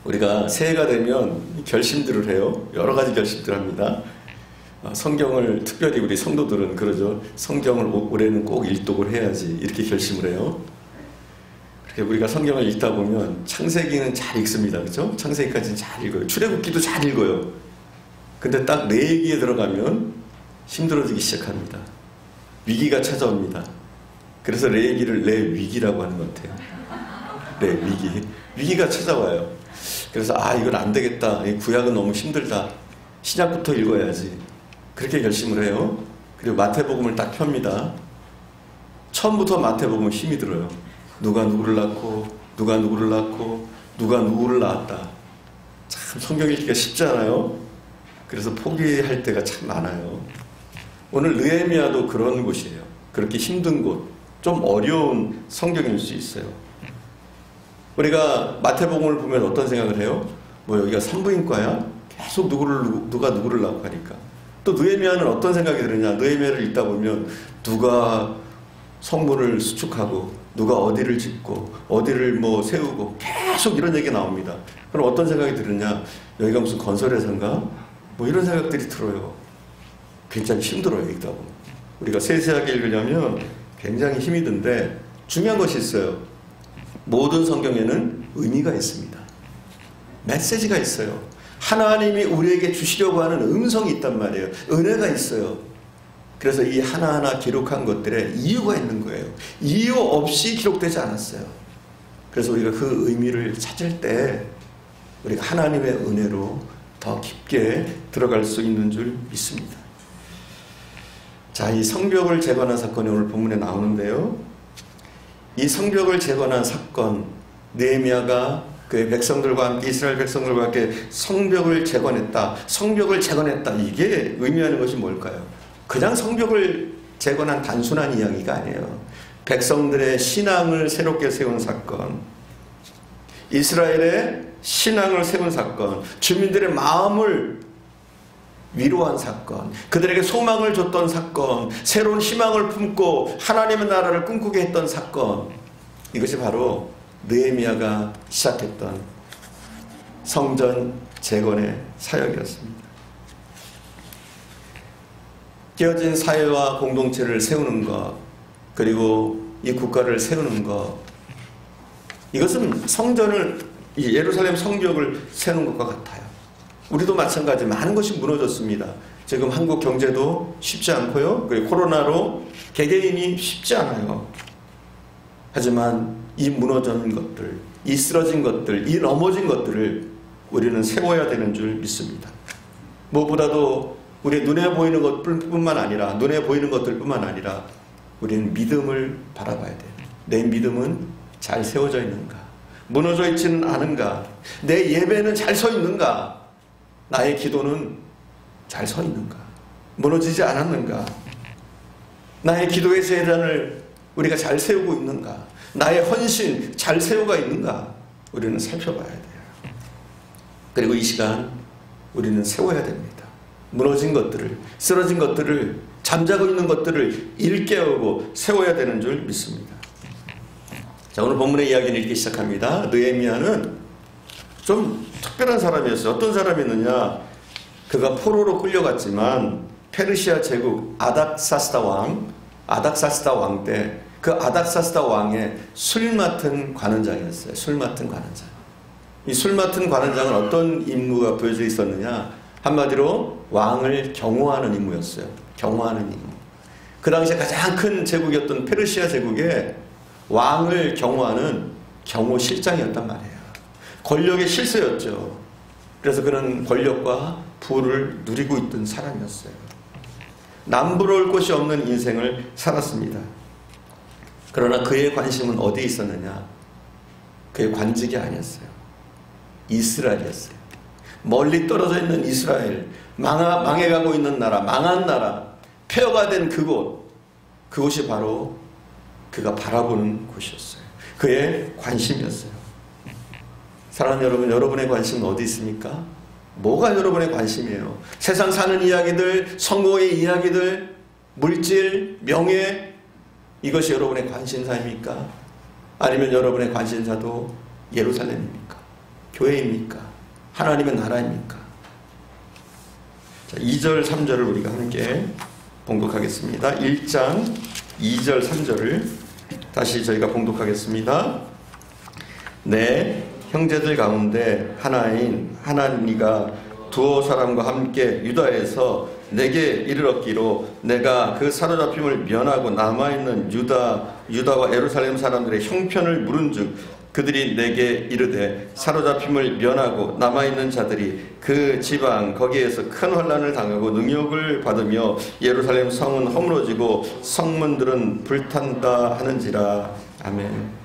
우리가 새해가 되면 결심들을 해요. 여러 가지 결심들을 합니다. 성경을 특별히 우리 성도들은 그러죠. 성경을 올해는 꼭 일독을 해야지 이렇게 결심을 해요. 그렇게 우리가 성경을 읽다 보면 창세기는 잘 읽습니다. 그렇죠? 창세기까지는 잘 읽어요. 출애굽기도 잘 읽어요. 근데 딱 레위기에 들어가면 힘들어지기 시작합니다. 위기가 찾아옵니다. 그래서 레위기를 레위기라고 하는 것 같아요. 레위기. 위기가 찾아와요. 그래서 이건 안 되겠다. 이 구약은 너무 힘들다. 신약부터 읽어야지. 그렇게 결심을 해요. 그리고 마태복음을 딱 펴니다. 처음부터 마태복음은 힘이 들어요. 누가 누구를 낳고 누가 누구를 낳고 누가 누구를 낳았다. 참 성경 읽기가 쉽지 않아요. 그래서 포기할 때가 참 많아요. 오늘 느헤미야도 그런 곳이에요. 그렇게 힘든 곳, 좀 어려운 성경일 수 있어요. 우리가 마태복음을 보면 어떤 생각을 해요? 뭐 여기가 산부인과야? 계속 누가 누구를 낳고 하니까. 또 느헤미야는 어떤 생각이 드느냐? 느헤미야를 읽다 보면 누가 성문을 수축하고 누가 어디를 짓고 어디를 뭐 세우고 계속 이런 얘기가 나옵니다. 그럼 어떤 생각이 드느냐? 여기가 무슨 건설회사인가? 뭐 이런 생각들이 들어요. 굉장히 힘들어요, 읽다 보면. 우리가 세세하게 읽으려면 굉장히 힘이 든데 중요한 것이 있어요. 모든 성경에는 의미가 있습니다. 메시지가 있어요. 하나님이 우리에게 주시려고 하는 음성이 있단 말이에요. 은혜가 있어요. 그래서 이 하나하나 기록한 것들에 이유가 있는 거예요. 이유 없이 기록되지 않았어요. 그래서 우리가 그 의미를 찾을 때 우리가 하나님의 은혜로 더 깊게 들어갈 수 있는 줄 믿습니다. 자, 이 성벽을 재건한 사건이 오늘 본문에 나오는데요. 이 성벽을 재건한 사건, 느헤미야가 그의 백성들과 함께, 이스라엘 백성들과 함께 성벽을 재건했다. 성벽을 재건했다. 이게 의미하는 것이 뭘까요? 그냥 성벽을 재건한 단순한 이야기가 아니에요. 백성들의 신앙을 새롭게 세운 사건, 이스라엘의 신앙을 세운 사건, 주민들의 마음을 위로한 사건, 그들에게 소망을 줬던 사건, 새로운 희망을 품고 하나님의 나라를 꿈꾸게 했던 사건, 이것이 바로 느헤미야가 시작했던 성전 재건의 사역이었습니다. 깨어진 사회와 공동체를 세우는 것, 그리고 이 국가를 세우는 것, 이것은 성전을, 이 예루살렘 성벽을 세우는 것과 같아요. 우리도 마찬가지 많은 것이 무너졌습니다. 지금 한국 경제도 쉽지 않고요. 그리고 코로나로 개개인이 쉽지 않아요. 하지만 이 무너진 것들, 이 쓰러진 것들, 이 넘어진 것들을 우리는 세워야 되는 줄 믿습니다. 무엇보다도 우리 눈에 보이는 것뿐만 아니라, 눈에 보이는 것들뿐만 아니라 우리는 믿음을 바라봐야 돼요. 내 믿음은 잘 세워져 있는가? 무너져 있지는 않은가? 내 예배는 잘 서 있는가? 나의 기도는 잘 서 있는가? 무너지지 않았는가? 나의 기도의 재단을 우리가 잘 세우고 있는가? 나의 헌신 잘 세우고 있는가? 우리는 살펴봐야 돼요. 그리고 이 시간 우리는 세워야 됩니다. 무너진 것들을, 쓰러진 것들을, 잠자고 있는 것들을 일깨우고 세워야 되는 줄 믿습니다. 자, 오늘 본문의 이야기를 읽기 시작합니다. 느헤미야는 좀 특별한 사람이었어요. 어떤 사람이었느냐? 그가 포로로 끌려갔지만 페르시아 제국 아닥사스다 왕 때 그 아닥사스다 왕의 술 맡은 관원장이었어요. 술 맡은 관원장. 이 술 맡은 관원장은 어떤 임무가 보여져 있었느냐? 한마디로 왕을 경호하는 임무였어요. 경호하는 임무. 그 당시에 가장 큰 제국이었던 페르시아 제국에 왕을 경호하는 경호실장이었단 말이에요. 권력의 실세였죠. 그래서 그는 권력과 부를 누리고 있던 사람이었어요. 남부러울 곳이 없는 인생을 살았습니다. 그러나 그의 관심은 어디에 있었느냐? 그의 관직이 아니었어요. 이스라엘이었어요. 멀리 떨어져 있는 이스라엘, 망해가고 있는 나라, 망한 나라, 폐허가 된 그곳이 바로 그가 바라보는 곳이었어요. 그의 관심이었어요. 사랑하는 여러분, 여러분의 관심은 어디 있습니까? 뭐가 여러분의 관심이에요? 세상 사는 이야기들, 성공의 이야기들, 물질, 명예, 이것이 여러분의 관심사입니까? 아니면 여러분의 관심사도 예루살렘입니까? 교회입니까? 하나님의 나라입니까? 자, 2절 3절을 우리가 함께 봉독하겠습니다. 1장 2절 3절을 다시 저희가 봉독하겠습니다. 네, 형제들 가운데 하나인 하나님이가 두어 사람과 함께 유다에서 내게 이르렀기로 내가 그 사로잡힘을 면하고 남아있는 유다와 예루살렘 사람들의 형편을 물은즉 그들이 내게 이르되 사로잡힘을 면하고 남아있는 자들이 그 지방 거기에서 큰 환난을 당하고 능욕을 받으며 예루살렘 성은 허물어지고 성문들은 불탄다 하는지라. 아멘.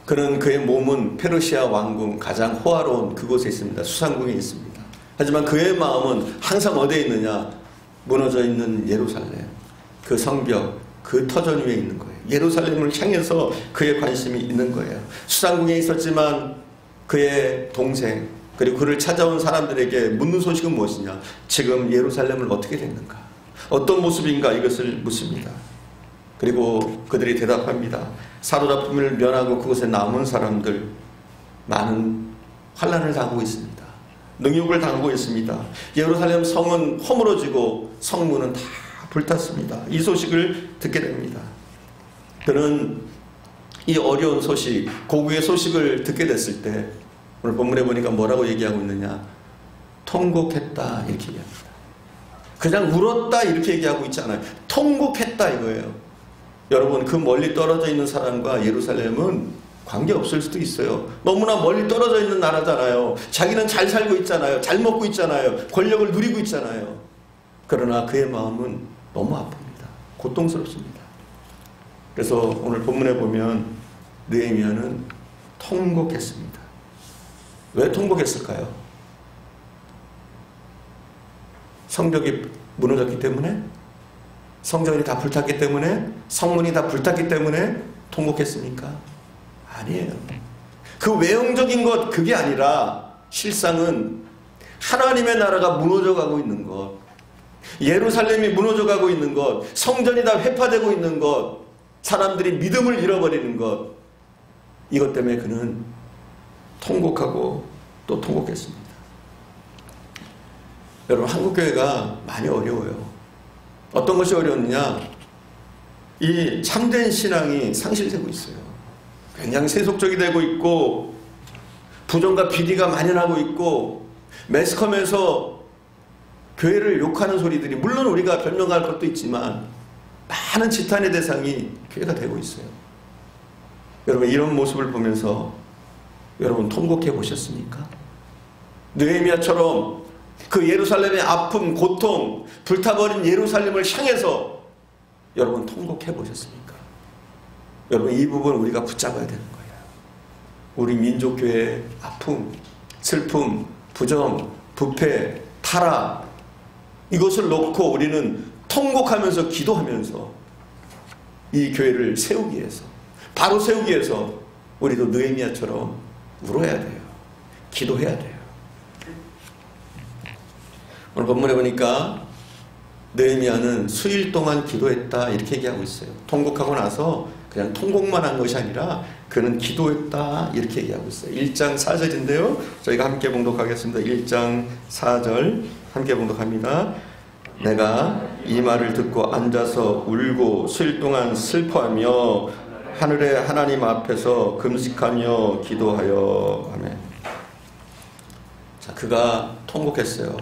그는 그의 몸은 페르시아 왕궁 가장 호화로운 그곳에 있습니다. 수상궁에 있습니다. 하지만 그의 마음은 항상 어디에 있느냐? 무너져 있는 예루살렘, 그 성벽, 그 터전 위에 있는 거예요. 예루살렘을 향해서 그의 관심이 있는 거예요. 수상궁에 있었지만 그의 동생 그리고 그를 찾아온 사람들에게 묻는 소식은 무엇이냐? 지금 예루살렘을 어떻게 됐는가? 어떤 모습인가? 이것을 묻습니다. 그리고 그들이 대답합니다. 사로잡힘을 면하고 그곳에 남은 사람들 많은 환난을 당하고 있습니다. 능욕을 당하고 있습니다. 예루살렘 성은 허물어지고 성문은 다 불탔습니다. 이 소식을 듣게 됩니다. 그는 이 어려운 소식, 고국의 소식을 듣게 됐을 때 오늘 본문에 보니까 뭐라고 얘기하고 있느냐? 통곡했다 이렇게 얘기합니다. 그냥 울었다 이렇게 얘기하고 있지 않아요. 통곡했다 이거예요. 여러분, 그 멀리 떨어져 있는 사람과 예루살렘은 관계없을 수도 있어요. 너무나 멀리 떨어져 있는 나라잖아요. 자기는 잘 살고 있잖아요. 잘 먹고 있잖아요. 권력을 누리고 있잖아요. 그러나 그의 마음은 너무 아픕니다. 고통스럽습니다. 그래서 오늘 본문에 보면 느헤미야는 통곡했습니다. 왜 통곡했을까요? 성벽이 무너졌기 때문에? 성전이 다 불탔기 때문에? 성문이 다 불탔기 때문에 통곡했습니까? 아니에요. 그 외형적인 것 그게 아니라 실상은 하나님의 나라가 무너져가고 있는 것, 예루살렘이 무너져가고 있는 것, 성전이 다 회파되고 있는 것, 사람들이 믿음을 잃어버리는 것, 이것 때문에 그는 통곡하고 또 통곡했습니다. 여러분, 한국교회가 많이 어려워요. 어떤 것이 어려웠느냐? 이 참된 신앙이 상실되고 있어요. 굉장히 세속적이 되고 있고 부정과 비리가 만연하고 있고 매스컴에서 교회를 욕하는 소리들이, 물론 우리가 변명할 것도 있지만 많은 지탄의 대상이 교회가 되고 있어요. 여러분, 이런 모습을 보면서 여러분 통곡해 보셨습니까? 느헤미야처럼 그 예루살렘의 아픔, 고통, 불타버린 예루살렘을 향해서 여러분 통곡해 보셨습니까? 여러분, 이 부분 우리가 붙잡아야 되는 거예요. 우리 민족교회의 아픔, 슬픔, 부정, 부패, 타락, 이것을 놓고 우리는 통곡하면서 기도하면서 이 교회를 세우기 위해서, 바로 세우기 위해서 우리도 느헤미야처럼 울어야 돼요. 기도해야 돼요. 오늘 본문에 보니까 느헤미야는 수일 동안 기도했다 이렇게 얘기하고 있어요. 통곡하고 나서 그냥 통곡만 한 것이 아니라 그는 기도했다 이렇게 얘기하고 있어요. 1장 4절인데요. 저희가 함께 봉독하겠습니다. 1장 4절 함께 봉독합니다. 내가 이 말을 듣고 앉아서 울고 수일 동안 슬퍼하며 하늘의 하나님 앞에서 금식하며 기도하여. 아멘. 자, 그가 통곡했어요.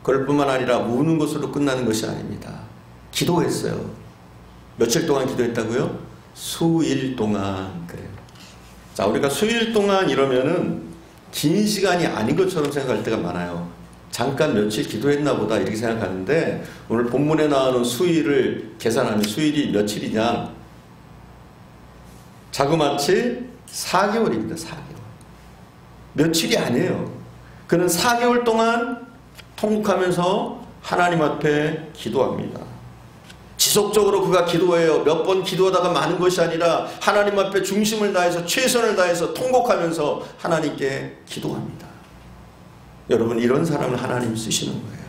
그럴 뿐만 아니라 우는 것으로 끝나는 것이 아닙니다. 기도했어요. 며칠 동안 기도했다고요? 수일 동안. 그래요. 자, 우리가 수일 동안 이러면은 긴 시간이 아닌 것처럼 생각할 때가 많아요. 잠깐 며칠 기도했나 보다 이렇게 생각하는데, 오늘 본문에 나오는 수일을 계산하면 수일이 며칠이냐? 자그마치 4개월입니다. 4개월. 며칠이 아니에요. 그는 4개월 동안 통곡하면서 하나님 앞에 기도합니다. 지속적으로 그가 기도해요. 몇 번 기도하다가 마는 것이 아니라 하나님 앞에 중심을 다해서 최선을 다해서 통곡하면서 하나님께 기도합니다. 여러분, 이런 사람을 하나님 쓰시는 거예요.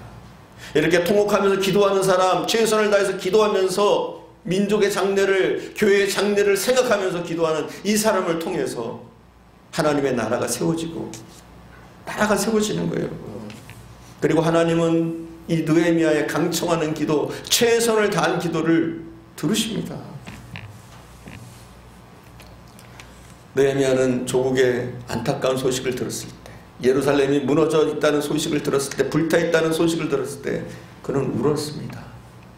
이렇게 통곡하면서 기도하는 사람, 최선을 다해서 기도하면서 민족의 장래를, 교회의 장래를 생각하면서 기도하는 이 사람을 통해서 하나님의 나라가 세워지는 거예요, 여러분. 그리고 하나님은 이 느헤미야의 강청하는 기도, 최선을 다한 기도를 들으십니다. 느헤미야는 조국의 안타까운 소식을 들었을 때, 예루살렘이 무너져 있다는 소식을 들었을 때, 불타 있다는 소식을 들었을 때 그는 울었습니다.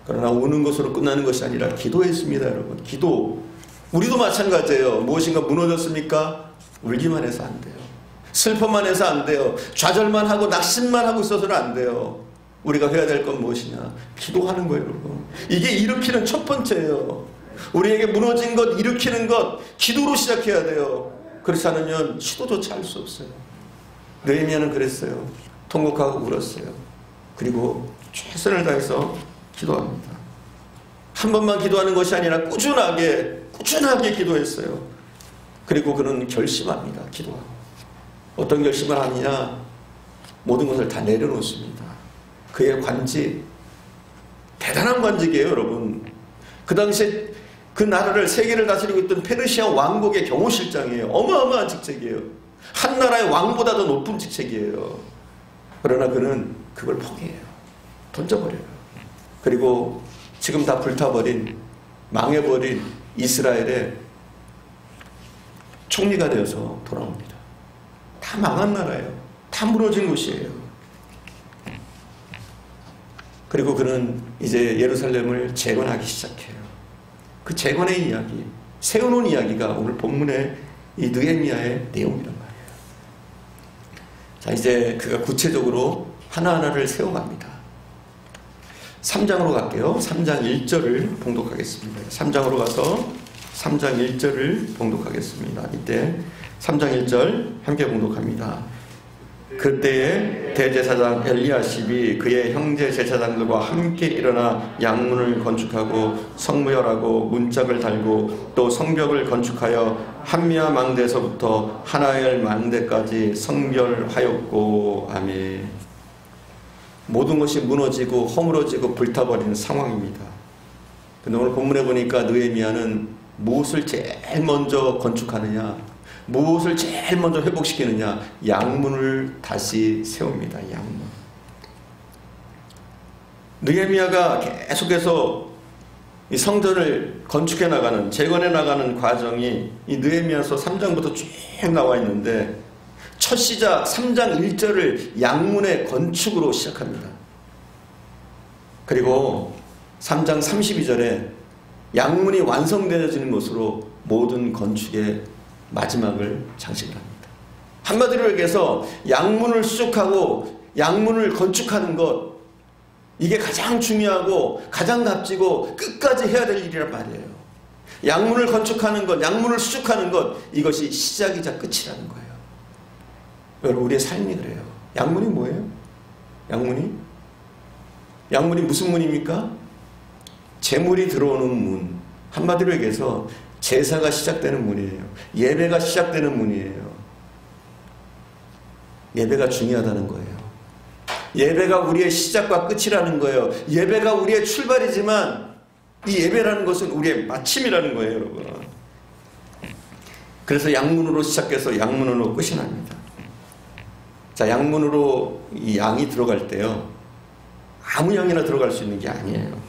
그러나 우는 것으로 끝나는 것이 아니라 기도했습니다, 여러분. 기도. 우리도 마찬가지예요. 무엇인가 무너졌습니까? 울기만 해서 안 돼요. 슬퍼만 해서 안 돼요. 좌절만 하고 낙심만 하고 있어서는 안 돼요. 우리가 해야 될 건 무엇이냐? 기도하는 거예요, 여러분. 이게 일으키는 첫 번째예요. 우리에게 무너진 것, 일으키는 것, 기도로 시작해야 돼요. 그렇지 않으면 시도조차 할 수 없어요. 느헤미야는 그랬어요. 통곡하고 울었어요. 그리고 최선을 다해서 기도합니다. 한 번만 기도하는 것이 아니라 꾸준하게 기도했어요. 그리고 그는 결심합니다. 기도하고. 어떤 결심을 하느냐? 모든 것을 다 내려놓습니다. 그의 관직, 대단한 관직이에요, 여러분. 그 당시에 그 나라를, 세계를 다스리고 있던 페르시아 왕국의 경호실장이에요. 어마어마한 직책이에요. 한 나라의 왕보다도 높은 직책이에요. 그러나 그는 그걸 포기해요. 던져버려요. 그리고 지금 다 불타버린, 망해버린 이스라엘의 총리가 되어서 돌아옵니다. 다 망한 나라예요. 다 무너진 곳이에요. 그리고 그는 이제 예루살렘을 재건하기 시작해요. 그 재건의 이야기, 세워놓은 이야기가 오늘 본문의 이 느헤미야의 내용이란 말이에요. 자, 이제 그가 구체적으로 하나하나를 세워갑니다. 3장으로 갈게요. 3장 1절을 봉독하겠습니다. 3장으로 가서 3장 1절을 봉독하겠습니다. 이때 3장 1절 함께 봉독합니다. 그때에 대제사장 엘리야십이 그의 형제 제사장들과 함께 일어나 양문을 건축하고 성무열하고 문짝을 달고 또 성벽을 건축하여 한미야 망대에서부터 하나엘 망대까지 성결하였고. 아멘. 모든 것이 무너지고 허물어지고 불타버리는 상황입니다. 근데 오늘 본문에 보니까 느헤미야는 무엇을 제일 먼저 건축하느냐, 무엇을 제일 먼저 회복시키느냐, 양문을 다시 세웁니다. 양문. 느헤미야가 계속해서 이 성전을 건축해 나가는, 재건해 나가는 과정이 이 느헤미야서 3장부터 쭉 나와 있는데, 첫 시작 3장 1절을 양문의 건축으로 시작합니다. 그리고 3장 32절에 양문이 완성되어지는 것으로 모든 건축의 마지막을 장식을 합니다. 한마디로 얘기해서 양문을 수축하고 양문을 건축하는 것, 이게 가장 중요하고 가장 값지고 끝까지 해야 될 일이란 말이에요. 양문을 건축하는 것, 양문을 수축하는 것, 이것이 시작이자 끝이라는 거예요. 여러분, 우리의 삶이 그래요. 양문이 뭐예요? 양문이 무슨 문입니까? 재물이 들어오는 문. 한마디로 얘기해서 제사가 시작되는 문이에요. 예배가 시작되는 문이에요. 예배가 중요하다는 거예요. 예배가 우리의 시작과 끝이라는 거예요. 예배가 우리의 출발이지만 이 예배라는 것은 우리의 마침이라는 거예요, 여러분. 그래서 양문으로 시작해서 양문으로 끝이 납니다. 자, 양문으로 이 양이 들어갈 때요, 아무 양이나 들어갈 수 있는 게 아니에요.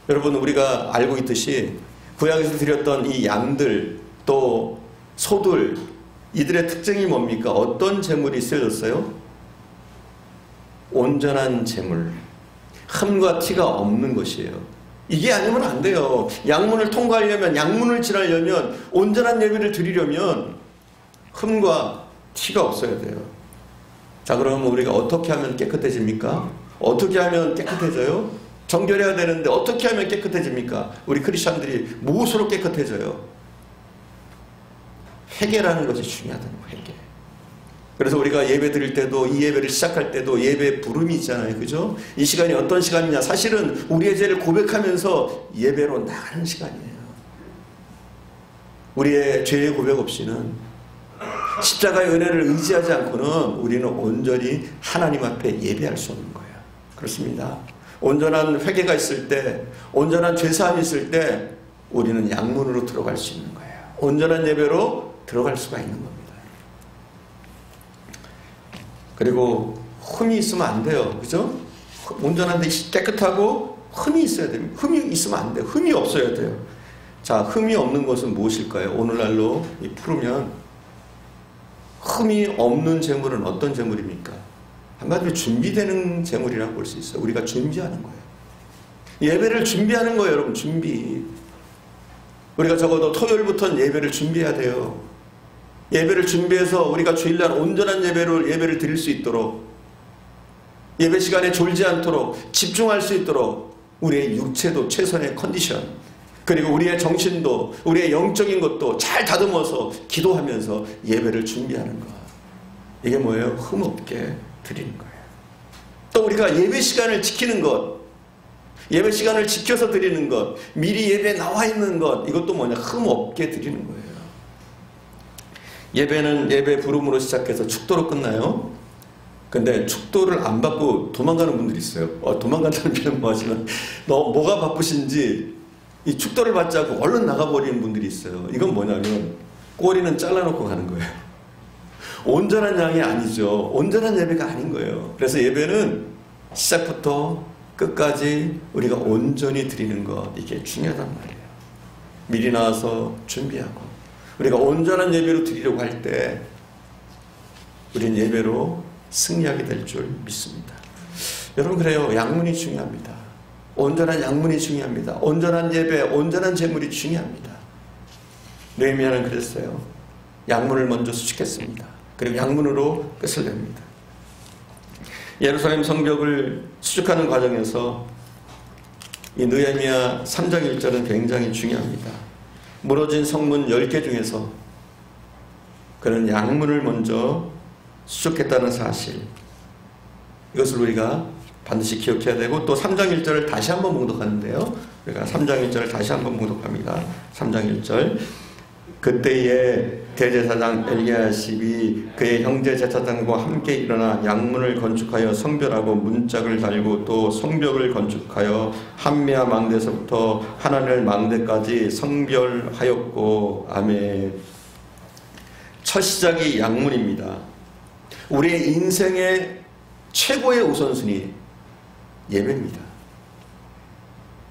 여러분, 우리가 알고 있듯이 구약에서 드렸던 이 양들, 또 소들, 이들의 특징이 뭡니까? 어떤 제물이 쓰여졌어요? 온전한 제물, 흠과 티가 없는 것이에요. 이게 아니면 안 돼요. 양문을 통과하려면, 양문을 지나려면, 온전한 예배를 드리려면 흠과 티가 없어야 돼요. 자, 그러면 우리가 어떻게 하면 깨끗해집니까? 어떻게 하면 깨끗해져요? 정결해야 되는데 어떻게 하면 깨끗해집니까? 우리 크리스천들이 무엇으로 깨끗해져요? 회개라는 것이 중요하다는 거예요. 회개. 그래서 우리가 예배 드릴 때도, 이 예배를 시작할 때도 예배 부름이 있잖아요. 그죠? 이 시간이 어떤 시간이냐? 사실은 우리의 죄를 고백하면서 예배로 나가는 시간이에요. 우리의 죄의 고백 없이는, 십자가의 은혜를 의지하지 않고는 우리는 온전히 하나님 앞에 예배할 수 없는 거예요. 그렇습니다. 온전한 회개가 있을 때, 온전한 죄사함이 있을 때 우리는 양문으로 들어갈 수 있는 거예요. 온전한 예배로 들어갈 수가 있는 겁니다. 그리고 흠이 있으면 안 돼요. 그죠? 온전한데 깨끗하고 흠이 있어야 됩니다. 흠이 있으면 안 돼요. 흠이 없어야 돼요. 자, 흠이 없는 것은 무엇일까요? 오늘날로 풀으면 흠이 없는 재물은 어떤 재물입니까? 한마디로 준비되는 재물이라고 볼 수 있어요. 우리가 준비하는 거예요. 예배를 준비하는 거예요, 여러분. 준비. 우리가 적어도 토요일부터는 예배를 준비해야 돼요. 예배를 준비해서 우리가 주일날 온전한 예배를 드릴 수 있도록, 예배 시간에 졸지 않도록 집중할 수 있도록 우리의 육체도 최선의 컨디션, 그리고 우리의 정신도, 우리의 영적인 것도 잘 다듬어서 기도하면서 예배를 준비하는 것. 이게 뭐예요? 흠없게 드리는 거예요. 또 우리가 예배 시간을 지키는 것, 예배 시간을 지켜서 드리는 것, 미리 예배에 나와 있는 것, 이것도 뭐냐? 흠없게 드리는 거예요. 예배는 예배 부름으로 시작해서 축도로 끝나요. 근데 축도를 안 받고 도망가는 분들이 있어요. 도망간다는 표현 뭐하지만 뭐가 바쁘신지 이 축도를 받지 않고 얼른 나가버리는 분들이 있어요. 이건 뭐냐면 꼬리는 잘라놓고 가는 거예요. 온전한 양이 아니죠. 온전한 예배가 아닌 거예요. 그래서 예배는 시작부터 끝까지 우리가 온전히 드리는 것, 이게 중요하단 말이에요. 미리 나와서 준비하고 우리가 온전한 예배로 드리려고 할 때 우리는 예배로 승리하게 될 줄 믿습니다. 여러분, 그래요. 양문이 중요합니다. 온전한 양문이 중요합니다. 온전한 예배, 온전한 제물이 중요합니다. 느헤미야는 그랬어요. 양문을 먼저 수축했습니다. 그리고 양문으로 끝을 냅니다. 예루살렘 성벽을 수축하는 과정에서 이 느헤미야 3장 1절은 굉장히 중요합니다. 무너진 성문 10개 중에서 그는 양문을 먼저 수축했다는 사실, 이것을 우리가 반드시 기억해야 되고, 또 3장 1절을 다시 한번 봉독하는데요. 우리가 3장 1절을 다시 한번 봉독합니다. 3장 1절. 그때에 대제사장 엘리야십이 그의 형제 제사장과 함께 일어나 양문을 건축하여 성별하고 문짝을 달고 또 성벽을 건축하여 한미야 망대에서부터 하나넬 망대까지 성별하였고. 아멘. 첫 시작이 양문입니다. 우리의 인생의 최고의 우선순위 예배입니다.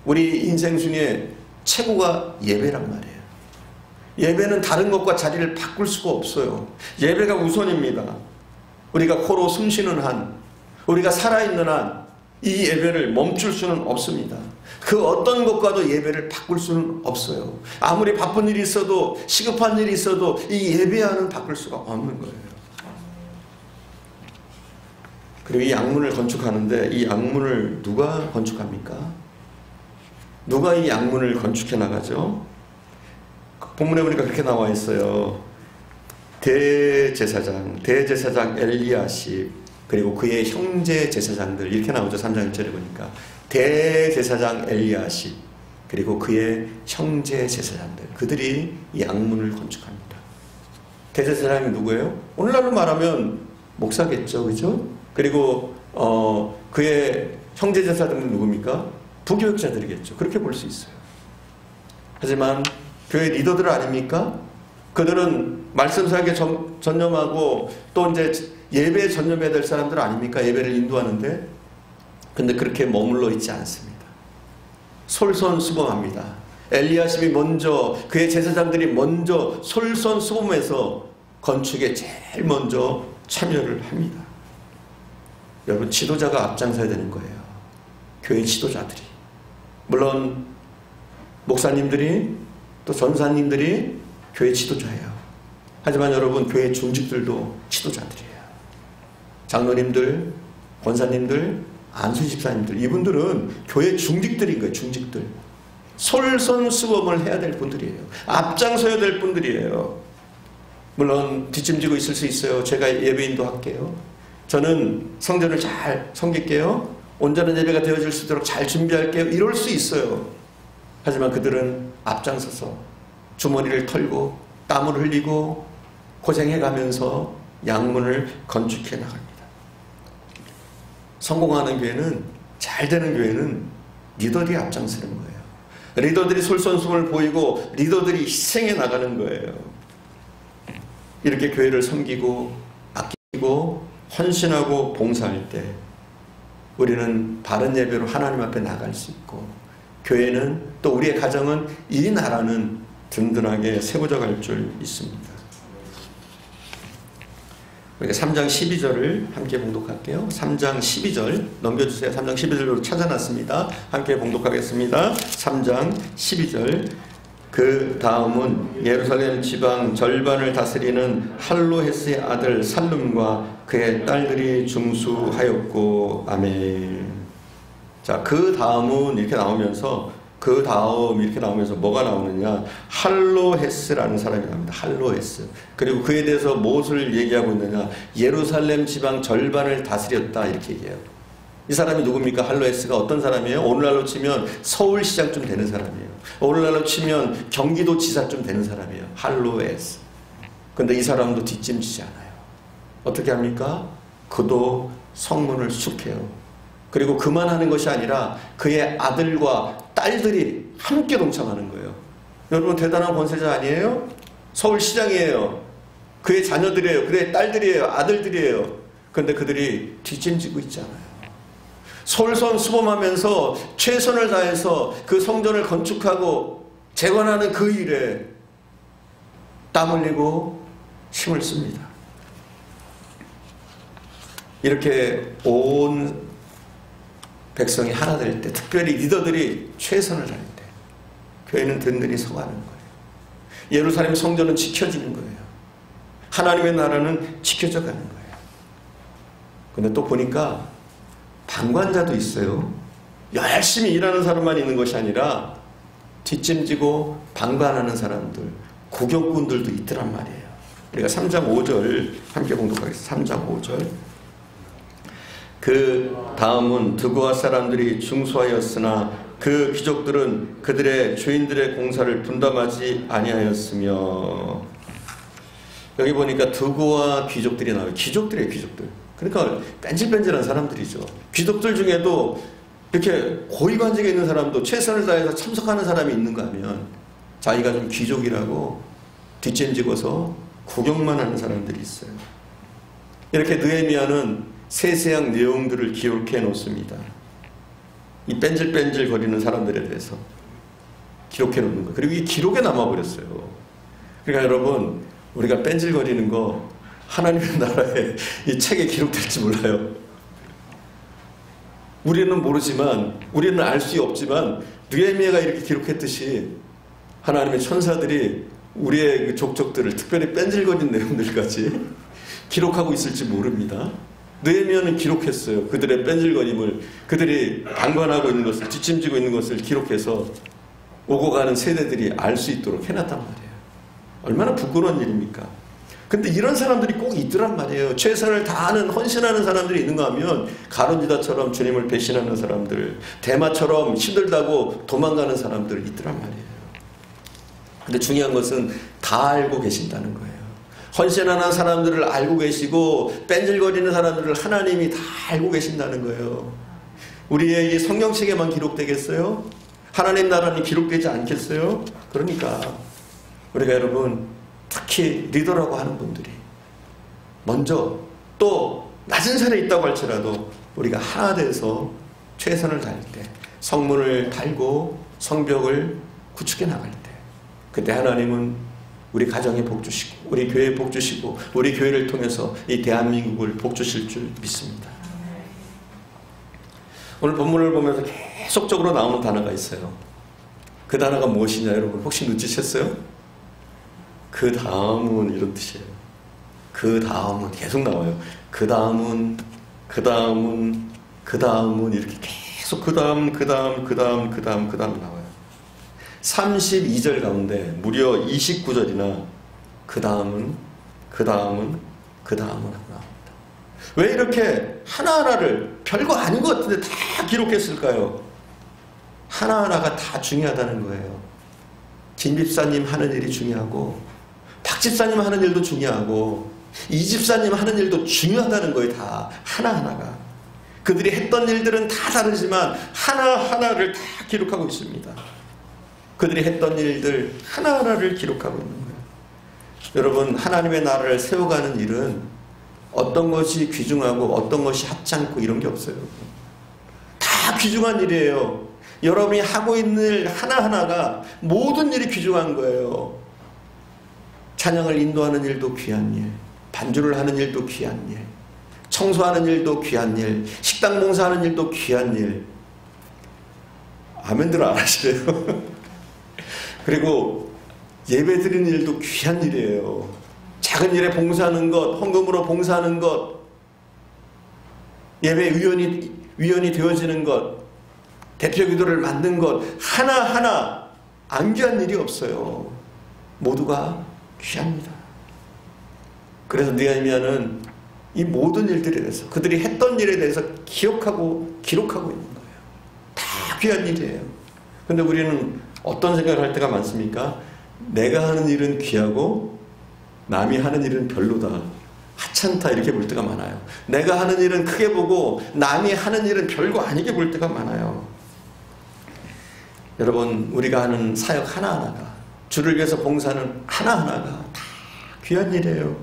우리 인생 중에 최고가 예배란 말이에요. 예배는 다른 것과 자리를 바꿀 수가 없어요. 예배가 우선입니다. 우리가 코로 숨쉬는 한, 우리가 살아있는 한 이 예배를 멈출 수는 없습니다. 그 어떤 것과도 예배를 바꿀 수는 없어요. 아무리 바쁜 일이 있어도, 시급한 일이 있어도 이 예배와는 바꿀 수가 없는 거예요. 그리고 이 양문을 건축하는데 이 양문을 누가 건축합니까? 누가 이 양문을 건축해 나가죠? 본문에 보니까 그렇게 나와 있어요. 대제사장 엘리야십, 그리고 그의 형제 제사장들, 이렇게 나오죠. 3장 1절에 보니까 대제사장 엘리야십, 그리고 그의 형제 제사장들, 그들이 이 양문을 건축합니다. 대제사장이 누구예요? 오늘날로 말하면 목사겠죠, 그죠? 그리고 그의 형제 제사장들은 누굽니까? 부교육자들이겠죠. 그렇게 볼 수 있어요. 하지만 교회 리더들 아닙니까? 그들은 말씀사역에 전념하고 또 이제 예배에 전념해야 될 사람들 아닙니까? 예배를 인도하는데. 근데 그렇게 머물러 있지 않습니다. 솔선수범합니다. 엘리야십이 먼저, 그의 제사장들이 먼저 솔선수범해서 건축에 제일 먼저 참여를 합니다. 여러분, 지도자가 앞장서야 되는 거예요. 교회 지도자들이. 물론 목사님들이, 또 전사님들이 교회 지도자예요. 하지만 여러분, 교회 중직들도 지도자들이에요. 장로님들, 권사님들, 안수집사님들, 이분들은 교회 중직들인 거예요. 중직들. 솔선수범을 해야 될 분들이에요. 앞장서야 될 분들이에요. 물론 뒷짐지고 있을 수 있어요. 제가 예배인도 할게요. 저는 성전을 잘 섬길게요. 온전한 예배가 되어질 수 있도록 잘 준비할게요. 이럴 수 있어요. 하지만 그들은 앞장서서 주머니를 털고 땀을 흘리고 고생해가면서 양문을 건축해 나갑니다. 성공하는 교회는, 잘 되는 교회는 리더들이 앞장서는 거예요. 리더들이 솔선수범을 보이고 리더들이 희생해 나가는 거예요. 이렇게 교회를 섬기고 아끼고 헌신하고 봉사할 때 우리는 바른 예배로 하나님 앞에 나갈 수 있고, 교회는 또 우리의 가정은, 이 나라는 든든하게 세워져 갈 줄 믿습니다. 우리가 3장 12절을 함께 봉독할게요. 3장 12절 넘겨주세요. 3장 12절로 찾아놨습니다. 함께 봉독하겠습니다. 3장 12절. 그 다음은 예루살렘 지방 절반을 다스리는 할로헤스의 아들 살룸과 그의 딸들이 중수하였고. 아멘. 자, 그 다음은 이렇게 나오면서, 그 다음 이렇게 나오면서 뭐가 나오느냐? 할로헤스라는 사람이 나옵니다. 할로헤스. 그리고 그에 대해서 무엇을 얘기하고 있느냐? 예루살렘 지방 절반을 다스렸다, 이렇게 얘기해요. 이 사람이 누굽니까? 할로헤스가 어떤 사람이에요? 오늘날로 치면 서울시장쯤 되는 사람이에요. 오늘날로 치면 경기도지사쯤 되는 사람이에요. 할로헤스. 근데 이 사람도 뒷짐지지 않아요. 어떻게 합니까? 그도 성문을 수축해요. 그리고 그만 하는 것이 아니라 그의 아들과 딸들이 함께 동참하는 거예요. 여러분, 대단한 권세자 아니에요? 서울시장이에요. 그의 자녀들이에요. 그의 딸들이에요. 아들들이에요. 그런데 그들이 뒷짐지고 있잖아요. 솔선수범하면서 최선을 다해서 그 성전을 건축하고 재건하는 그 일에 땀 흘리고 힘을 씁니다. 이렇게 온 백성이 하나 될 때, 특별히 리더들이 최선을 다할 때, 교회는 든든히 서가는 거예요. 예루살렘 성전은 지켜지는 거예요. 하나님의 나라는 지켜져 가는 거예요. 근데 또 보니까 방관자도 있어요. 열심히 일하는 사람만 있는 것이 아니라 뒷짐지고 방관하는 사람들, 구경꾼들도 있더란 말이에요. 우리가 3장 5절 함께 봉독하겠습니다. 3장 5절. 그 다음은 드고아 사람들이 중수하였으나 그 귀족들은 그들의 주인들의 공사를 분담하지 아니하였으며. 여기 보니까 드고아 귀족들이 나와요. 귀족들이에요, 귀족들. 그러니까 뺀질뺀질한 사람들이죠. 귀족들 중에도 이렇게 고위관직에 있는 사람도 최선을 다해서 참석하는 사람이 있는가 하면 자기가 좀 귀족이라고 뒷짐지고서 구경만 하는 사람들이 있어요. 이렇게 느헤미야는 세세한 내용들을 기록해 놓습니다. 이 뺀질뺀질 거리는 사람들에 대해서 기록해 놓는 거. 그리고 이 기록에 남아버렸어요. 그러니까 여러분, 우리가 뺀질거리는 거 하나님의 나라에 이 책에 기록될지 몰라요. 우리는 모르지만, 우리는 알 수 없지만 느헤미야가 이렇게 기록했듯이 하나님의 천사들이 우리의 그 족적들을, 특별히 뺀질거리는 내용들까지 기록하고 있을지 모릅니다. 느헤미야는 기록했어요. 그들의 뺀질거림을, 그들이 방관하고 있는 것을, 뒷짐지고 있는 것을 기록해서 오고 가는 세대들이 알 수 있도록 해놨단 말이에요. 얼마나 부끄러운 일입니까? 근데 이런 사람들이 꼭 있더란 말이에요. 최선을 다하는, 헌신하는 사람들이 있는가 하면 가룟 유다처럼 주님을 배신하는 사람들, 데마처럼 힘들다고 도망가는 사람들 있더란 말이에요. 근데 중요한 것은 다 알고 계신다는 거예요. 헌신하는 사람들을 알고 계시고 뺀질거리는 사람들을 하나님이 다 알고 계신다는 거예요. 우리의 이 성경책에만 기록되겠어요? 하나님 나라는 기록되지 않겠어요? 그러니까 우리가 여러분, 특히 리더라고 하는 분들이 먼저, 또 낮은 산에 있다고 할지라도 우리가 하나 돼서 최선을 다할 때, 성문을 달고 성벽을 구축해 나갈 때, 그때 하나님은 우리 가정에 복 주시고 우리 교회에 복 주시고 우리 교회를 통해서 이 대한민국을 복 주실 줄 믿습니다. 오늘 본문을 보면서 계속적으로 나오는 단어가 있어요. 그 단어가 무엇이냐, 여러분 혹시 눈치챘어요? 그 다음은 이런 뜻이에요. 그 다음은 계속 나와요. 그 다음은, 그 다음은, 그 다음은 이렇게 계속 그 다음 나와요. 32절 가운데 무려 29절이나 그 다음은 나옵니다. 왜 이렇게 하나하나를, 별거 아닌 것 같은데 다 기록했을까요? 하나하나가 다 중요하다는 거예요. 김 집사님 하는 일이 중요하고, 박 집사님 하는 일도 중요하고, 이 집사님 하는 일도 중요하다는 거예요. 다 하나하나가. 그들이 했던 일들은 다 다르지만 하나하나를 다 기록하고 있습니다. 그들이 했던 일들 하나하나를 기록하고 있는 거예요. 여러분, 하나님의 나라를 세워가는 일은 어떤 것이 귀중하고 어떤 것이 하찮고 이런 게 없어요. 다 귀중한 일이에요. 여러분이 하고 있는 일 하나하나가 모든 일이 귀중한 거예요. 찬양을 인도하는 일도 귀한 일, 반주를 하는 일도 귀한 일, 청소하는 일도 귀한 일, 식당 봉사하는 일도 귀한 일. 아멘들 안 하시래요. 그리고 예배 드리는 일도 귀한 일이에요. 작은 일에 봉사하는 것, 헌금으로 봉사하는 것, 예배 위원이 되어지는 것, 대표 기도를 만든 것, 하나하나 안 귀한 일이 없어요. 모두가 귀합니다. 그래서 느헤미야는 이 모든 일들에 대해서, 그들이 했던 일에 대해서 기억하고 기록하고 있는 거예요. 다 귀한 일이에요. 근데 우리는 어떤 생각을 할 때가 많습니까? 내가 하는 일은 귀하고 남이 하는 일은 별로다, 하찮다, 이렇게 볼 때가 많아요. 내가 하는 일은 크게 보고 남이 하는 일은 별거 아니게 볼 때가 많아요. 여러분, 우리가 하는 사역 하나하나가, 주를 위해서 봉사하는 하나하나가 다 귀한 일이에요.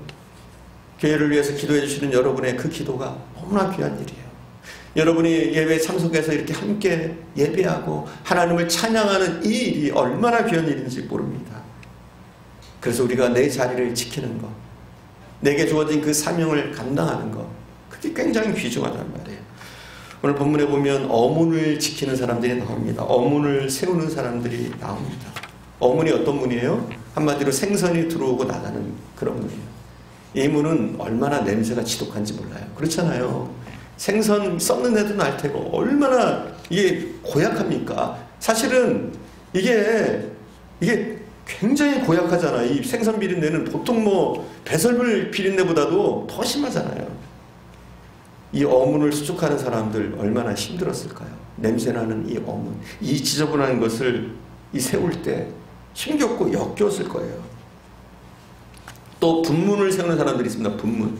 교회를 위해서 기도해 주시는 여러분의 그 기도가 너무나 귀한 일이에요. 여러분이 예배에 참석해서 이렇게 함께 예배하고 하나님을 찬양하는 이 일이 얼마나 귀한 일인지 모릅니다. 그래서 우리가 내 자리를 지키는 것, 내게 주어진 그 사명을 감당하는 것, 그게 굉장히 귀중하단 말이에요. 오늘 본문에 보면 어문을 지키는 사람들이 나옵니다. 어문을 세우는 사람들이 나옵니다. 어문이 어떤 문이에요? 한마디로 생선이 들어오고 나가는 그런 문이에요. 이 문은 얼마나 냄새가 지독한지 몰라요. 그렇잖아요. 생선 썩는 데도 날 테고 얼마나 이게 고약합니까? 사실은 이게 굉장히 고약하잖아. 이 생선 비린내는 보통 뭐 배설물 비린내보다도 더 심하잖아요. 이 어문을 수축하는 사람들 얼마나 힘들었을까요? 냄새나는 이 어문, 이 지저분한 것을 이 세울 때 힘겹고 역겨웠을 거예요. 또 분문을 세우는 사람들이 있습니다. 분문.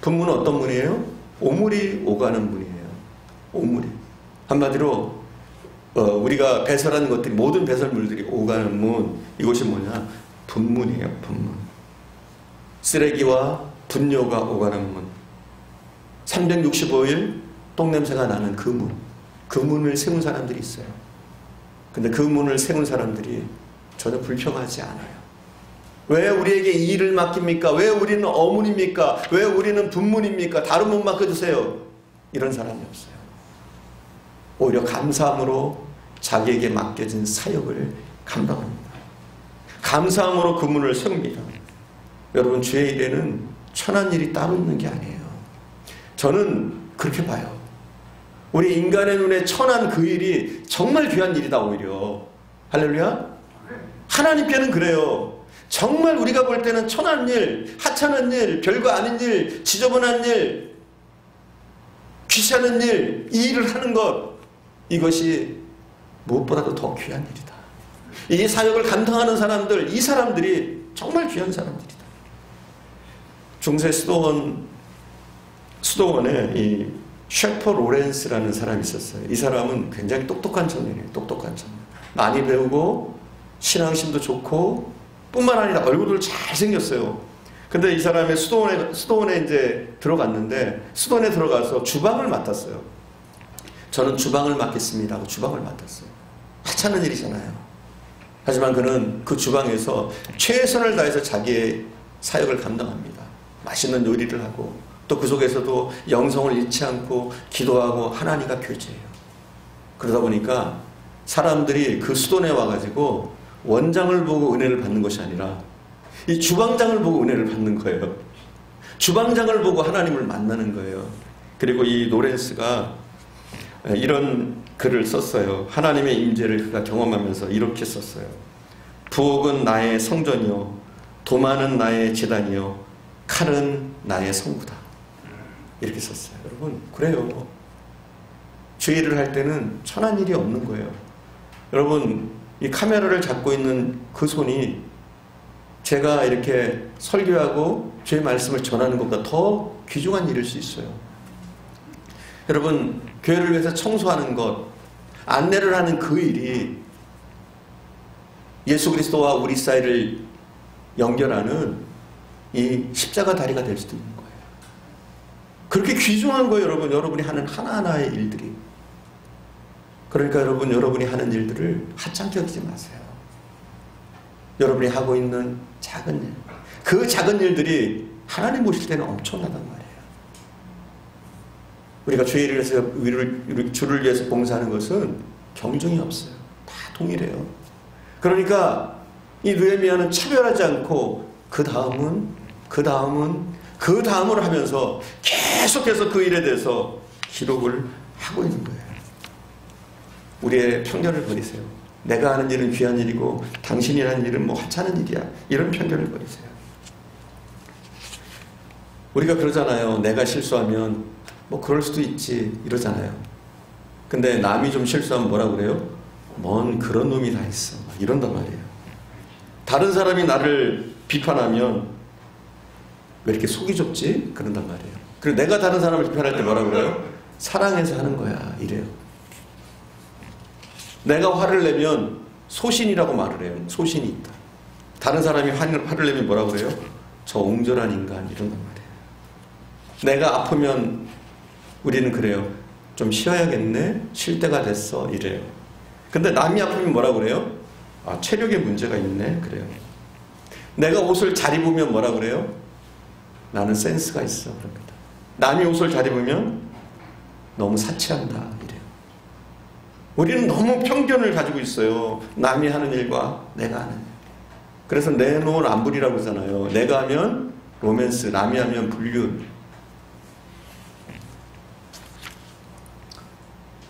분문은 어떤 문이에요? 오물이 오가는 문이에요. 오물이. 한마디로 우리가 배설하는 것들이, 모든 배설물들이 오가는 문, 이것이 뭐냐? 분문이에요. 분문. 쓰레기와 분뇨가 오가는 문. 365일 똥냄새가 나는 그 문. 그 문을 세운 사람들이 있어요. 근데 그 문을 세운 사람들이 전혀 불평하지 않아요. 왜 우리에게 이 일을 맡깁니까? 왜 우리는 어문입니까? 왜 우리는 분문입니까? 다른 문 맡겨주세요. 이런 사람이 없어요. 오히려 감사함으로 자기에게 맡겨진 사역을 감당합니다. 감사함으로 그 문을 세웁니다. 여러분, 주의 일에는 천한 일이 따로 있는 게 아니에요. 저는 그렇게 봐요. 우리 인간의 눈에 천한 그 일이 정말 귀한 일이다. 오히려. 할렐루야. 하나님께는 그래요. 정말 우리가 볼 때는 천한 일, 하찮은 일, 별거 아닌 일, 지저분한 일, 귀찮은 일, 이 일을 하는 것, 이것이 무엇보다도 더 귀한 일이다. 이 사역을 감당하는 사람들, 이 사람들이 정말 귀한 사람들이다. 중세 수도원에 이 셰퍼 로렌스라는 사람이 있었어요. 이 사람은 굉장히 똑똑한 청년이에요. 똑똑한 청년. 많이 배우고 신앙심도 좋고 뿐만 아니라 얼굴도 잘생겼어요. 근데 이 사람이 수도원에 이제 들어갔는데, 수도원에 들어가서 주방을 맡았어요. 저는 주방을 맡겠습니다 하고 주방을 맡았어요. 하찮은 일이잖아요. 하지만 그는 그 주방에서 최선을 다해서 자기의 사역을 감당합니다. 맛있는 요리를 하고, 또 그 속에서도 영성을 잃지 않고 기도하고 하나님과 교제해요. 그러다 보니까 사람들이 그 수도원에 와가지고 원장을 보고 은혜를 받는 것이 아니라 이 주방장을 보고 은혜를 받는 거예요. 주방장을 보고 하나님을 만나는 거예요. 그리고 이 노렌스가 이런 글을 썼어요. 하나님의 임재를 그가 경험하면서 이렇게 썼어요. 부엌은 나의 성전이요, 도마는 나의 제단이요, 칼은 나의 성구다. 이렇게 썼어요. 여러분, 그래요. 주의 일을 할 때는 천한 일이 없는 거예요. 여러분, 이 카메라를 잡고 있는 그 손이 제가 이렇게 설교하고 주의 말씀을 전하는 것보다 더 귀중한 일일 수 있어요. 여러분, 교회를 위해서 청소하는 것, 안내를 하는 그 일이 예수 그리스도와 우리 사이를 연결하는 이 십자가 다리가 될 수도 있는 거예요. 그렇게 귀중한 거예요, 여러분. 여러분이 하는 하나하나의 일들이. 그러니까 여러분, 여러분이 하는 일들을 하찮게 여기지 마세요. 여러분이 하고 있는 작은 일, 그 작은 일들이 하나님 보실 때는 엄청나단 말이에요. 우리가 주의 일을 해서 주를 위해서 봉사하는 것은 경중이 없어요. 다 동일해요. 그러니까 이 느헤미야는 차별하지 않고 그 다음을 하면서 계속해서 그 일에 대해서 기록을 하고 있는 거예요. 우리의 편견을 버리세요. 내가 하는 일은 귀한 일이고 당신이 하는 일은 뭐 하찮은 일이야. 이런 편견을 버리세요. 우리가 그러잖아요. 내가 실수하면 뭐 그럴 수도 있지 이러잖아요. 근데 남이 좀 실수하면 뭐라 그래요? 뭔 그런 놈이 다 있어. 막 이런단 말이에요. 다른 사람이 나를 비판하면 왜 이렇게 속이 좁지? 그런단 말이에요. 그리고 내가 다른 사람을 비판할 때 뭐라 그래요? 사랑해서 하는 거야. 이래요. 내가 화를 내면 소신이라고 말을 해요. 소신이 있다. 다른 사람이 화를 내면 뭐라 그래요? 저 옹졸한 인간 이런단 말이에요. 내가 아프면 우리는 그래요. 좀 쉬어야겠네. 쉴 때가 됐어. 이래요. 근데 남이 아프면 뭐라 그래요? 아, 체력에 문제가 있네. 그래요. 내가 옷을 잘 입으면 뭐라 그래요? 나는 센스가 있어. 그럽니다. 남이 옷을 잘 입으면 너무 사치한다. 이래요. 우리는 너무 편견을 가지고 있어요. 남이 하는 일과 내가 하는 일. 그래서 내놓은 안불이라고 하잖아요. 내가 하면 로맨스, 남이 하면 불륜.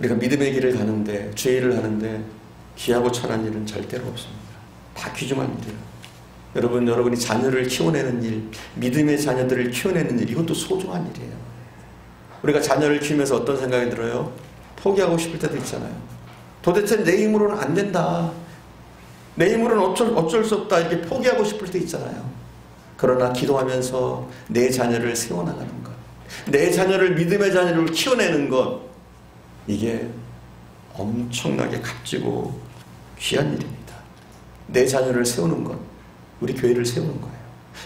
우리가 믿음의 길을 가는데, 주의 일을 하는데 귀하고 천한 일은 절대로 없습니다. 다 귀중한 일이에요. 여러분이 자녀를 키워내는 일, 믿음의 자녀들을 키워내는 일, 이것도 소중한 일이에요. 우리가 자녀를 키우면서 어떤 생각이 들어요? 포기하고 싶을 때도 있잖아요. 도대체 내 힘으로는 안 된다. 내 힘으로는 어쩔 수 없다. 이렇게 포기하고 싶을 때 있잖아요. 그러나 기도하면서 내 자녀를 세워나가는 것, 내 자녀를 믿음의 자녀를 키워내는 것, 이게 엄청나게 값지고 귀한 일입니다. 내 자녀를 세우는 것, 우리 교회를 세우는 거예요.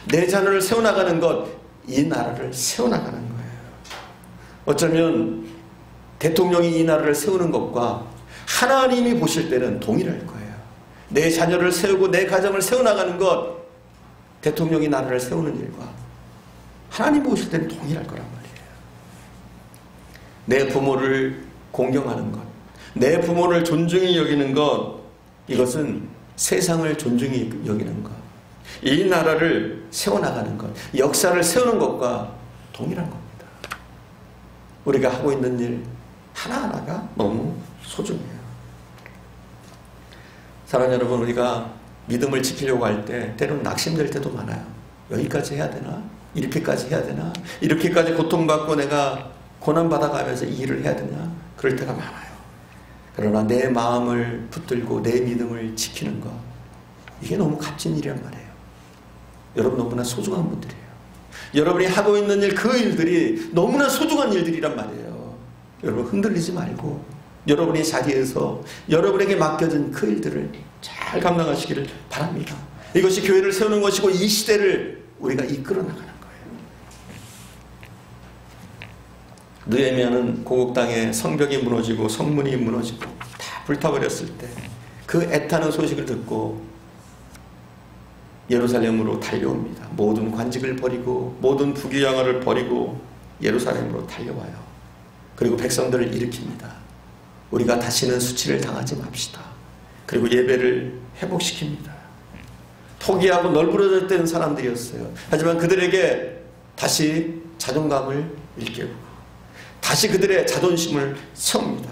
내 자녀를 세워나가는 것, 이 나라를 세워나가는 거예요. 어쩌면 대통령이 이 나라를 세우는 것과 하나님이 보실 때는 동일할 거예요. 내 자녀를 세우고 내 가정을 세워나가는 것, 대통령이 나라를 세우는 일과 하나님 보실 때는 동일할 거란 말이에요. 내 부모를 공경하는 것, 내 부모를 존중히 여기는 것, 이것은 세상을 존중히 여기는 것, 이 나라를 세워나가는 것, 역사를 세우는 것과 동일한 겁니다. 우리가 하고 있는 일 하나하나가 너무 소중해요. 사랑하는 여러분, 우리가 믿음을 지키려고 할 때 때로는 낙심될 때도 많아요. 여기까지 해야 되나? 이렇게까지 해야 되나? 이렇게까지 고통받고 내가 고난받아가면서 이 일을 해야 되나? 그럴 때가 많아요. 그러나 내 마음을 붙들고 내 믿음을 지키는 것, 이게 너무 값진 일이란 말이에요. 여러분 너무나 소중한 분들이에요. 여러분이 하고 있는 일, 그 일들이 너무나 소중한 일들이란 말이에요. 여러분 흔들리지 말고 여러분의 자리에서 여러분에게 맡겨진 그 일들을 잘 감당하시기를 바랍니다. 이것이 교회를 세우는 것이고 이 시대를 우리가 이끌어 나가는 거예요. 느헤미야는 고국 땅에 성벽이 무너지고 성문이 무너지고 다 불타버렸을 때 그 애타는 소식을 듣고 예루살렘으로 달려옵니다. 모든 관직을 버리고 모든 부귀영화를 버리고 예루살렘으로 달려와요. 그리고 백성들을 일으킵니다. 우리가 다시는 수치를 당하지 맙시다. 그리고 예배를 회복시킵니다. 포기하고 널브러졌던 사람들이었어요. 하지만 그들에게 다시 자존감을 일깨우고 다시 그들의 자존심을 세웁니다.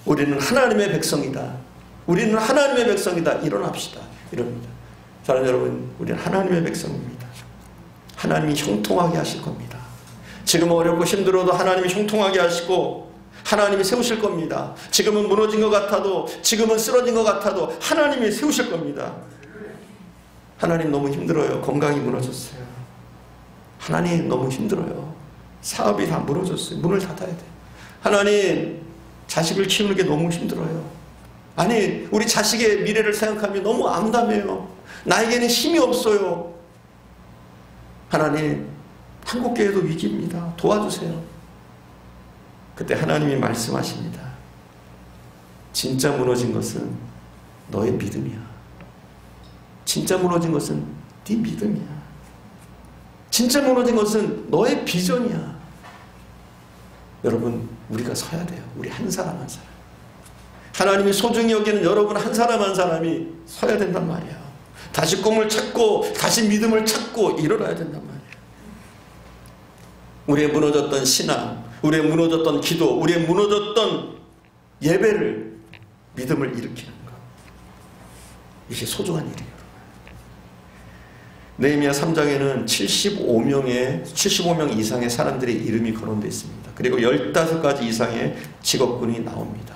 우리는 하나님의 백성이다. 우리는 하나님의 백성이다. 일어납시다. 이럽니다. 사랑하는 여러분, 우리는 하나님의 백성입니다. 하나님이 형통하게 하실 겁니다. 지금 어렵고 힘들어도 하나님이 형통하게 하시고 하나님이 세우실 겁니다. 지금은 무너진 것 같아도, 지금은 쓰러진 것 같아도 하나님이 세우실 겁니다. 하나님 너무 힘들어요. 건강이 무너졌어요. 하나님 너무 힘들어요. 사업이 다 무너졌어요. 문을 닫아야 돼요. 하나님, 자식을 키우는 게 너무 힘들어요. 아니, 우리 자식의 미래를 생각하면 너무 암담해요. 나에게는 힘이 없어요. 하나님, 한국교회도 위기입니다. 도와주세요. 그때 하나님이 말씀하십니다. 진짜 무너진 것은 너의 믿음이야. 진짜 무너진 것은 네 믿음이야. 진짜 무너진 것은 너의 비전이야. 여러분, 우리가 서야 돼요. 우리 한 사람 한 사람. 하나님이 소중히 여기는 여러분 한 사람 한 사람이 서야 된단 말이에요. 다시 꿈을 찾고 다시 믿음을 찾고 일어나야 된단 말이에요. 우리의 무너졌던 신앙, 우리의 무너졌던 기도, 우리의 무너졌던 예배를, 믿음을 일으키는 것, 이게 소중한 일이에요. 느헤미야 3장에는 75명 이상의 사람들의 이름이 거론되어 있습니다. 그리고 15가지 이상의 직업군이 나옵니다.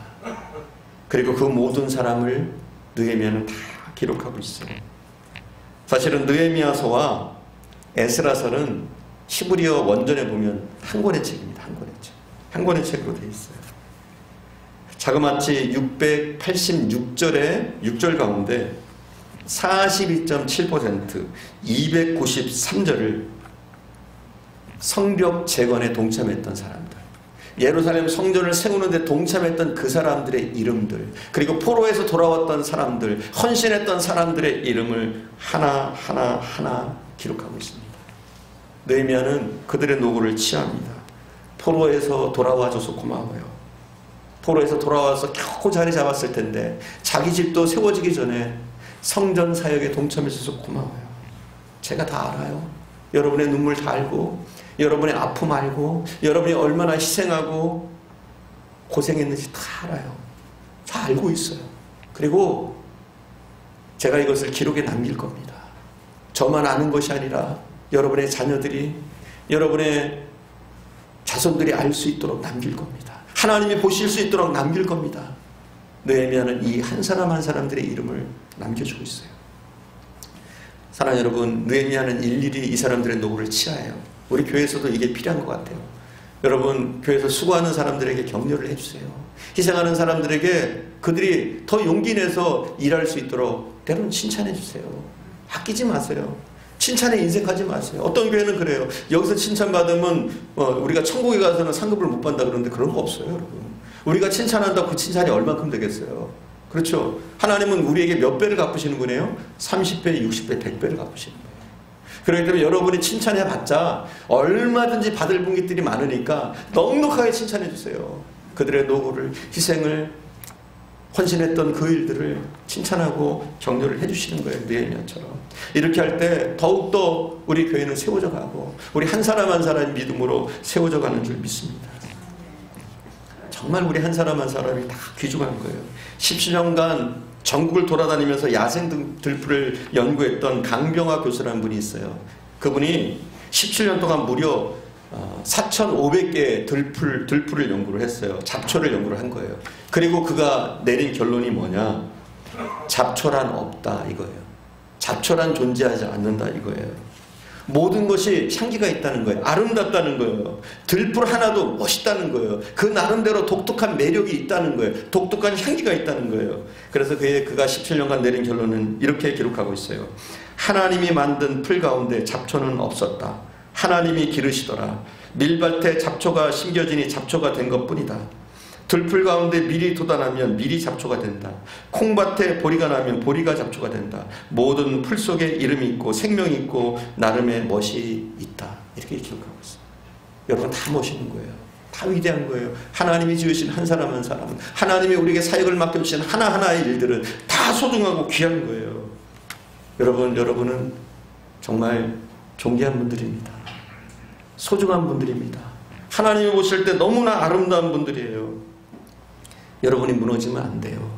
그리고 그 모든 사람을 느헤미야는 다 기록하고 있어요. 사실은 느헤미야서와 에스라서는 히브리어 원전에 보면 한 권의 책입니다. 한 권의 책. 한 권의 책으로 되어 있어요. 자그마치 686절의 6절 가운데 42.7%, 293절을 성벽 재건에 동참했던 사람들, 예루살렘 성전을 세우는 데 동참했던 그 사람들의 이름들, 그리고 포로에서 돌아왔던 사람들, 헌신했던 사람들의 이름을 하나 기록하고 있습니다. 느헤미야는 그들의 노고를 취합니다. 포로에서 돌아와줘서 고마워요. 포로에서 돌아와서 겨우 자리 잡았을 텐데 자기 집도 세워지기 전에 성전 사역에 동참해줘서 고마워요. 제가 다 알아요. 여러분의 눈물 다 알고, 여러분의 아픔 알고, 여러분이 얼마나 희생하고 고생했는지 다 알아요. 다 알고 있어요. 그리고 제가 이것을 기록에 남길 겁니다. 저만 아는 것이 아니라 여러분의 자녀들이, 여러분의 자손들이 알 수 있도록 남길 겁니다. 하나님이 보실 수 있도록 남길 겁니다. 느헤미야는 이 한 사람 한 사람들의 이름을 남겨주고 있어요. 사랑하는 여러분, 느헤미야는 일일이 이 사람들의 노고를 치하해요. 우리 교회에서도 이게 필요한 것 같아요. 여러분, 교회에서 수고하는 사람들에게 격려를 해주세요. 희생하는 사람들에게 그들이 더 용기 내서 일할 수 있도록 때로는 칭찬해 주세요. 아끼지 마세요. 칭찬에 인색하지 마세요. 어떤 교회는 그래요. 여기서 칭찬받으면 우리가 천국에 가서는 상급을 못 받는다 그러는데 그런 거 없어요, 여러분. 우리가 칭찬한다고 그 칭찬이 얼만큼 되겠어요? 그렇죠? 하나님은 우리에게 몇 배를 갚으시는 분이에요? 30배, 60배, 100배를 갚으시는 거예요. 그렇기 때문에 여러분이 칭찬해봤자 얼마든지 받을 분들이 많으니까 넉넉하게 칭찬해 주세요. 그들의 노고를, 희생을, 헌신했던 그 일들을 칭찬하고 격려를 해주시는 거예요. 느헤미야처럼. 이렇게 할 때 더욱더 우리 교회는 세워져 가고, 우리 한 사람 한 사람의 믿음으로 세워져 가는 줄 믿습니다. 정말 우리 한 사람 한 사람이 다 귀중한 거예요. 17년간 전국을 돌아다니면서 야생 들풀을 연구했던 강병화 교수라는 분이 있어요. 그분이 17년 동안 무려 4,500개의 들풀을 연구를 했어요. 잡초를 연구를 한 거예요. 그리고 그가 내린 결론이 뭐냐? 잡초란 없다 이거예요. 잡초란 존재하지 않는다 이거예요. 모든 것이 향기가 있다는 거예요. 아름답다는 거예요. 들풀 하나도 멋있다는 거예요. 그 나름대로 독특한 매력이 있다는 거예요. 독특한 향기가 있다는 거예요. 그래서 그가 17년간 내린 결론은 이렇게 기록하고 있어요. 하나님이 만든 풀 가운데 잡초는 없었다. 하나님이 기르시더라. 밀밭에 잡초가 심겨지니 잡초가 된 것뿐이다. 들풀 가운데 밀이 돋아나면 밀이 잡초가 된다. 콩밭에 보리가 나면 보리가 잡초가 된다. 모든 풀 속에 이름이 있고 생명이 있고 나름의 멋이 있다. 이렇게 기록하고 있어요. 여러분, 다 멋있는 거예요. 다 위대한 거예요. 하나님이 지으신 한 사람 한 사람은, 하나님이 우리에게 사역을 맡겨주신 하나하나의 일들은 다 소중하고 귀한 거예요. 여러분은 정말 존귀한 분들입니다. 소중한 분들입니다. 하나님이 보실 때 너무나 아름다운 분들이에요. 여러분이 무너지면 안 돼요.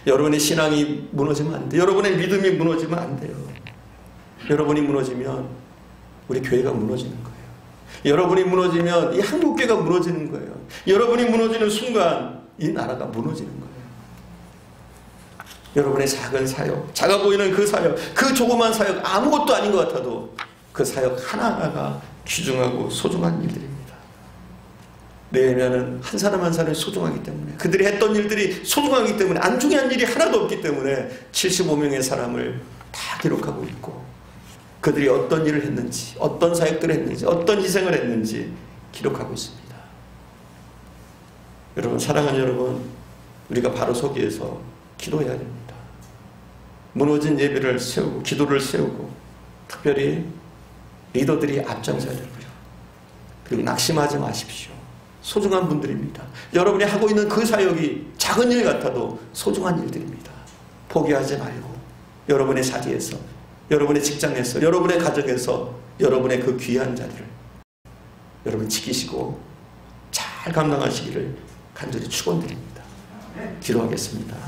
여러분의 신앙이 무너지면 안 돼요. 여러분의 믿음이 무너지면 안 돼요. 여러분이 무너지면 우리 교회가 무너지는 거예요. 여러분이 무너지면 이 한국교회가 무너지는 거예요. 여러분이 무너지는 순간 이 나라가 무너지는 거예요. 여러분의 작은 사역, 작아 보이는 그 사역, 그 조그만 사역, 아무것도 아닌 것 같아도 그 사역 하나하나가 귀중하고 소중한 일들입니다. 느헤미야는 한 사람 한 사람이 소중하기 때문에, 그들이 했던 일들이 소중하기 때문에, 안 중요한 일이 하나도 없기 때문에 75명의 사람을 다 기록하고 있고, 그들이 어떤 일을 했는지, 어떤 사역들을 했는지, 어떤 희생을 했는지 기록하고 있습니다. 여러분, 사랑하는 여러분, 우리가 바로 서기에서 기도해야 됩니다. 무너진 예배를 세우고 기도를 세우고, 특별히 리더들이 앞장서야 되고요. 그리고 낙심하지 마십시오. 소중한 분들입니다. 여러분이 하고 있는 그 사역이 작은 일 같아도 소중한 일들입니다. 포기하지 말고 여러분의 자리에서, 여러분의 직장에서, 여러분의 가정에서 여러분의 그 귀한 자리를 여러분 지키시고 잘 감당하시기를 간절히 축원드립니다. 기도하겠습니다.